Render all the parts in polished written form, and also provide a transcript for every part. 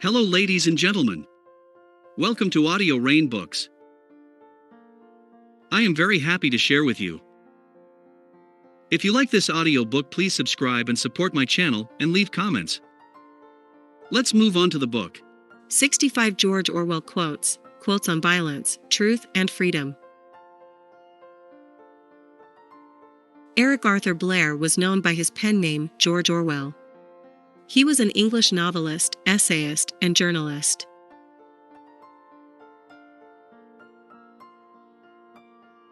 Hello, ladies and gentlemen. Welcome to Audio Rain Books. I am very happy to share with you. If you like this audiobook, please subscribe and support my channel and leave comments. Let's move on to the book. 65 George Orwell quotes on violence, truth, and freedom. Eric Arthur Blair was known by his pen name George Orwell. He was an English novelist, essayist, and journalist.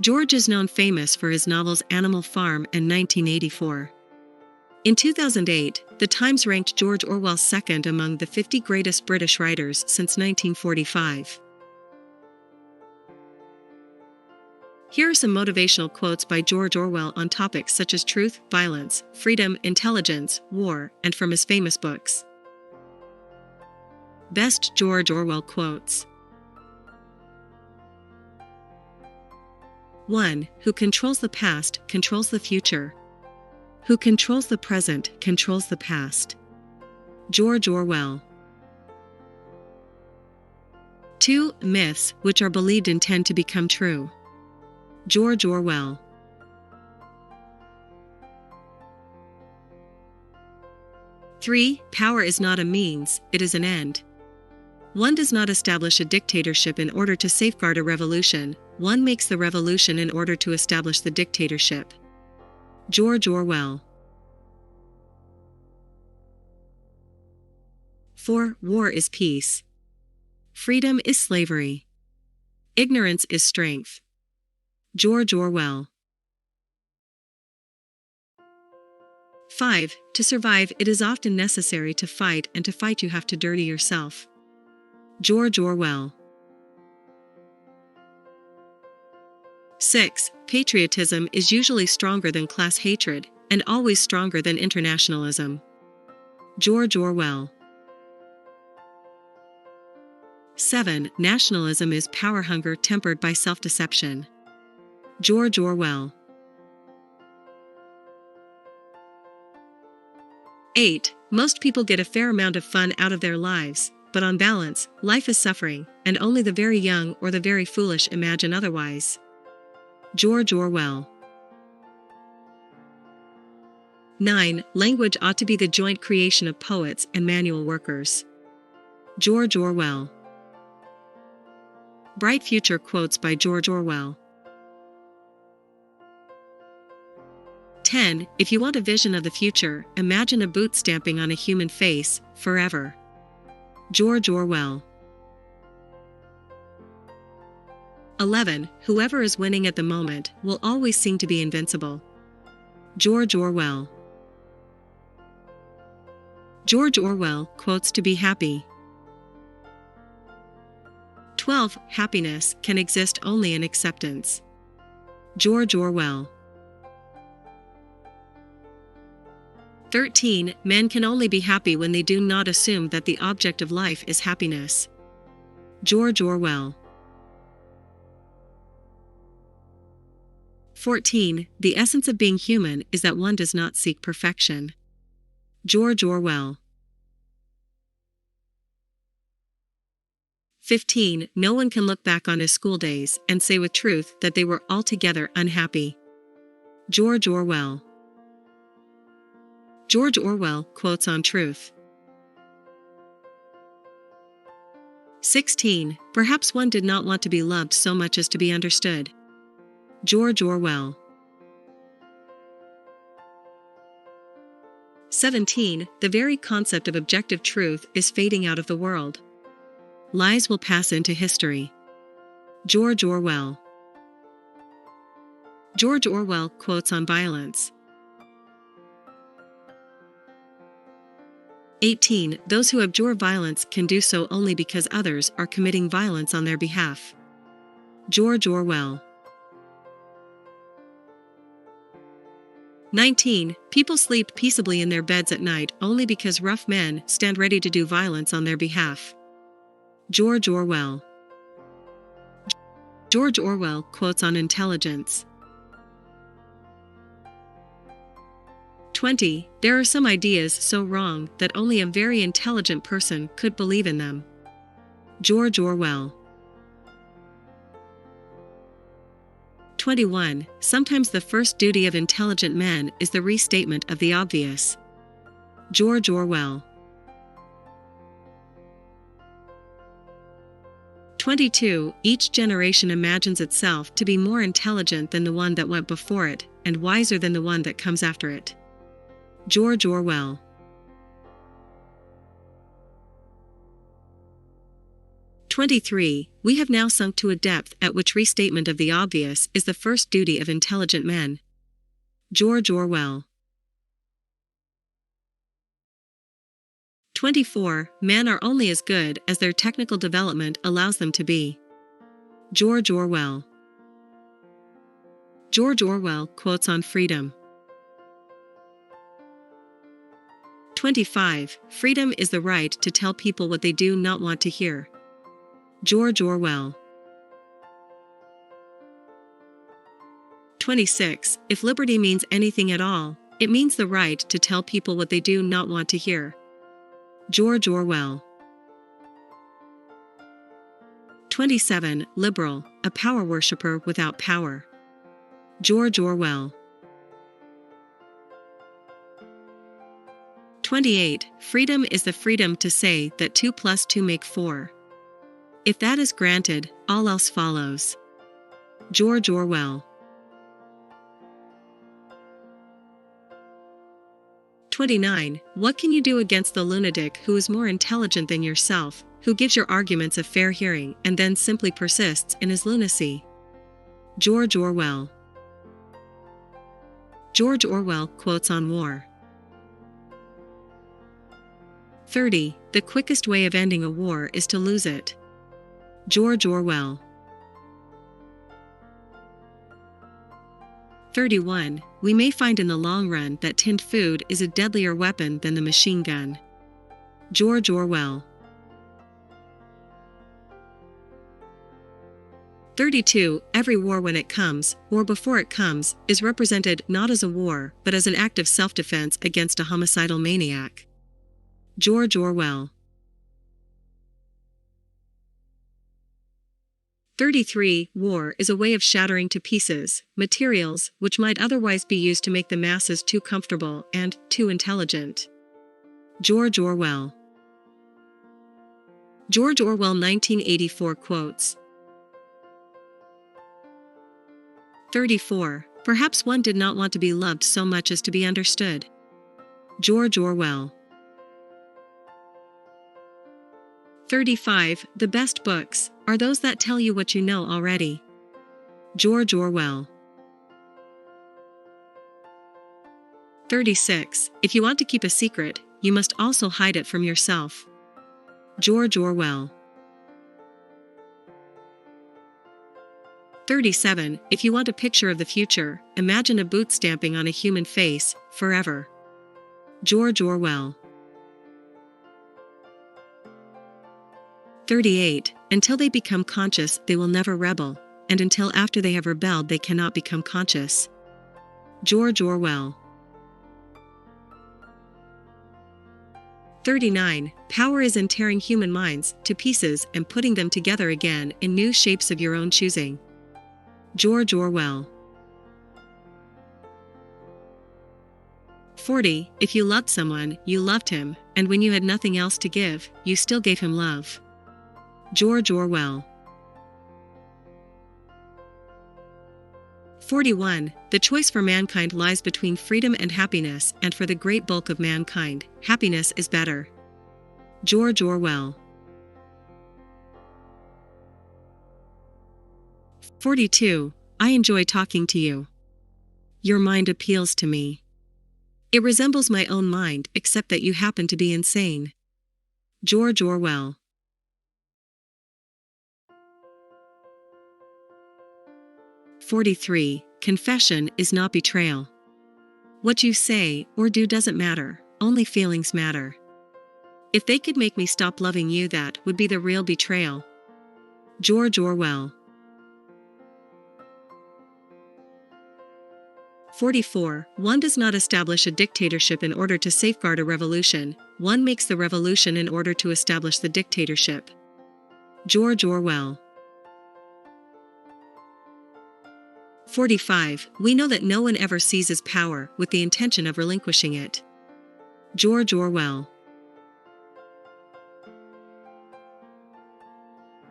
George is known famous for his novels Animal Farm and 1984. In 2008, The Times ranked George Orwell second among the 50 greatest British writers since 1945. Here are some motivational quotes by George Orwell on topics such as truth, violence, freedom, intelligence, war, and from his famous books. Best George Orwell quotes. 1. Who controls the past, controls the future. Who controls the present, controls the past. George Orwell. 2. Myths, which are believed in, tend to become true. George Orwell. 3. Power is not a means, it is an end. One does not establish a dictatorship in order to safeguard a revolution, one makes the revolution in order to establish the dictatorship. George Orwell. 4. War is peace. Freedom is slavery. Ignorance is strength. George Orwell. 5. To survive, it is often necessary to fight, and to fight you have to dirty yourself. George Orwell. 6. Patriotism is usually stronger than class hatred, and always stronger than internationalism. George Orwell. 7. Nationalism is power hunger tempered by self-deception. George Orwell. 8. Most people get a fair amount of fun out of their lives, but on balance, life is suffering, and only the very young or the very foolish imagine otherwise. George Orwell. 9. Language ought to be the joint creation of poets and manual workers. George Orwell. Bright future quotes by George Orwell. 10. If you want a vision of the future, imagine a boot stamping on a human face, forever. George Orwell. 11. Whoever is winning at the moment will always seem to be invincible. George Orwell. George Orwell quotes to be happy. 12. Happiness can exist only in acceptance. George Orwell. 13. Men can only be happy when they do not assume that the object of life is happiness. George Orwell. 14. The essence of being human is that one does not seek perfection. George Orwell. 15. No one can look back on his school days and say with truth that they were altogether unhappy. George Orwell. George Orwell quotes on truth. 16. Perhaps one did not want to be loved so much as to be understood. George Orwell. 17. The very concept of objective truth is fading out of the world. Lies will pass into history. George Orwell. George Orwell quotes on violence. 18. Those who abjure violence can do so only because others are committing violence on their behalf. George Orwell. 19. People sleep peaceably in their beds at night only because rough men stand ready to do violence on their behalf. George Orwell. George Orwell, quotes on intelligence. 20. There are some ideas so wrong that only a very intelligent person could believe in them. George Orwell. 21. Sometimes the first duty of intelligent men is the restatement of the obvious. George Orwell. 22. Each generation imagines itself to be more intelligent than the one that went before it, and wiser than the one that comes after it. George Orwell. 23. We have now sunk to a depth at which restatement of the obvious is the first duty of intelligent men. George Orwell. 24. Men are only as good as their technical development allows them to be. George Orwell. George Orwell quotes on freedom. 25. Freedom is the right to tell people what they do not want to hear. George Orwell. 26. If liberty means anything at all, it means the right to tell people what they do not want to hear. George Orwell. 27. Liberal, a power worshipper without power. George Orwell. 28. Freedom is the freedom to say that 2 + 2 make 4. If that is granted, all else follows. George Orwell. 29. What can you do against the lunatic who is more intelligent than yourself, who gives your arguments a fair hearing and then simply persists in his lunacy? George Orwell. George Orwell quotes on war. 30. The quickest way of ending a war is to lose it. George Orwell. 31. We may find in the long run that tinned food is a deadlier weapon than the machine gun. George Orwell. 32. Every war when it comes, or before it comes, is represented not as a war but as an act of self-defense against a homicidal maniac. George Orwell. 33. War is a way of shattering to pieces materials which might otherwise be used to make the masses too comfortable and too intelligent. George Orwell. George Orwell 1984 quotes. 34. Perhaps one did not want to be loved so much as to be understood. George Orwell. 35. The best books are those that tell you what you know already. George Orwell. 36. If you want to keep a secret, you must also hide it from yourself. George Orwell. 37. If you want a picture of the future, imagine a boot stamping on a human face, forever. George Orwell. 38. Until they become conscious, they will never rebel, and until after they have rebelled they cannot become conscious. George Orwell. 39. Power is in tearing human minds to pieces and putting them together again in new shapes of your own choosing. George Orwell. 40. If you loved someone, you loved him, and when you had nothing else to give, you still gave him love. George Orwell. 41. The choice for mankind lies between freedom and happiness, and for the great bulk of mankind, happiness is better. George Orwell. 42. I enjoy talking to you. Your mind appeals to me. It resembles my own mind, except that you happen to be insane. George Orwell. 43. Confession is not betrayal. What you say or do doesn't matter, only feelings matter. If they could make me stop loving you, that would be the real betrayal. George Orwell. 44. One does not establish a dictatorship in order to safeguard a revolution, one makes the revolution in order to establish the dictatorship. George Orwell. 45. We know that no one ever seizes power with the intention of relinquishing it. George Orwell.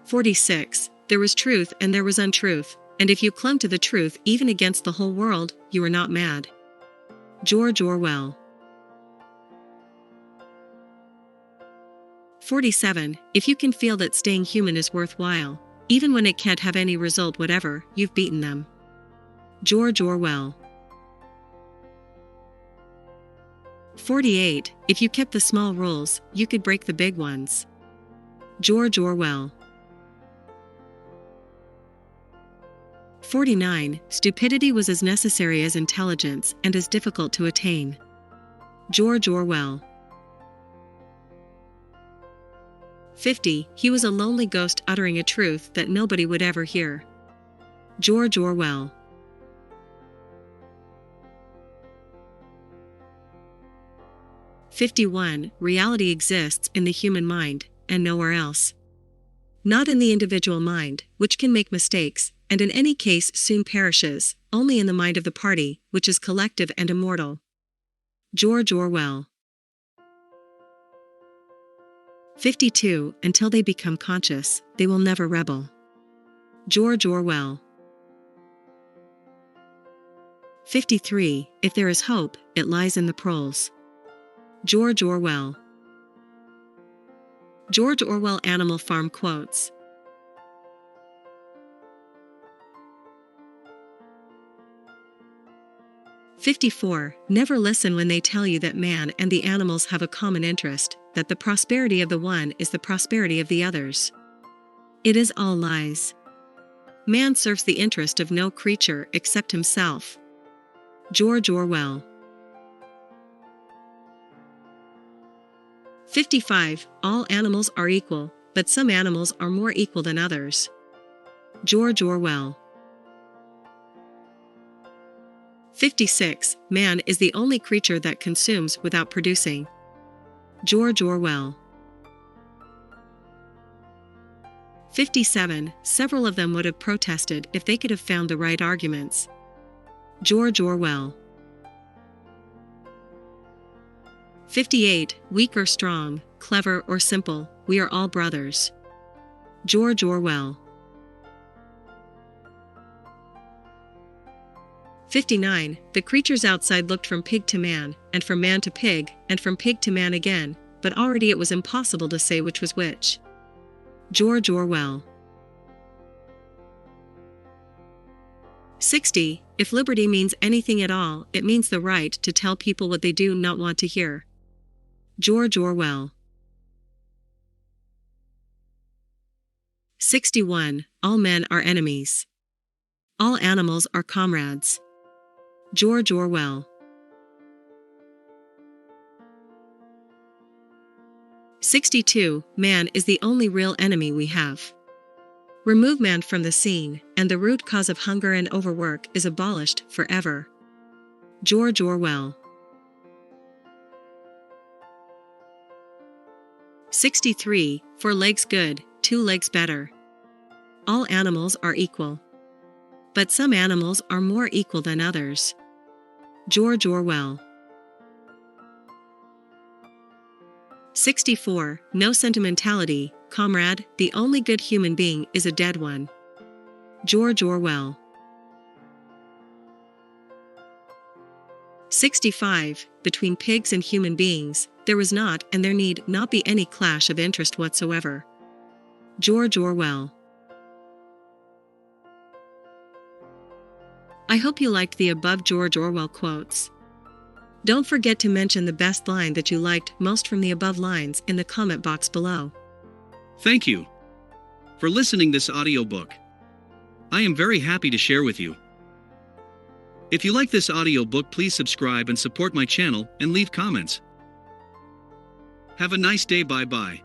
46. There was truth and there was untruth, and if you clung to the truth even against the whole world, you were not mad. George Orwell. 47. If you can feel that staying human is worthwhile, even when it can't have any result whatever, you've beaten them. George Orwell. 48. If you kept the small rules, you could break the big ones. George Orwell. 49. Stupidity was as necessary as intelligence and as difficult to attain. George Orwell. 50. He was a lonely ghost uttering a truth that nobody would ever hear. George Orwell. 51. Reality exists in the human mind, and nowhere else. Not in the individual mind, which can make mistakes, and in any case soon perishes, only in the mind of the party, which is collective and immortal. George Orwell. 52. Until they become conscious, they will never rebel. George Orwell. 53. If there is hope, it lies in the proles. George Orwell. George Orwell Animal Farm quotes. '54. Never listen when they tell you that man and the animals have a common interest, that the prosperity of the one is the prosperity of the others. It is all lies. Man serves the interest of no creature except himself. George Orwell. 55. All animals are equal, but some animals are more equal than others. George Orwell. 56. Man is the only creature that consumes without producing. George Orwell. 57. Several of them would have protested if they could have found the right arguments. George Orwell. 58. Weak or strong, clever or simple, we are all brothers. George Orwell. 59. The creatures outside looked from pig to man, and from man to pig, and from pig to man again, but already it was impossible to say which was which. George Orwell. 60. If liberty means anything at all, it means the right to tell people what they do not want to hear. George Orwell. 61. All men are enemies. All animals are comrades. George Orwell. 62. Man is the only real enemy we have. Remove man from the scene, and the root cause of hunger and overwork is abolished forever. George Orwell. 63. 4 legs good, 2 legs better. All animals are equal. But some animals are more equal than others. George Orwell. 64. No sentimentality, comrade, the only good human being is a dead one. George Orwell. 65. Between pigs and human beings, there was not and there need not be any clash of interest whatsoever. George Orwell. I hope you liked the above George Orwell quotes. Don't forget to mention the best line that you liked most from the above lines in the comment box below. Thank you for listening this audiobook. I am very happy to share with you. If you like this audiobook, please subscribe and support my channel and leave comments. Have a nice day. Bye bye.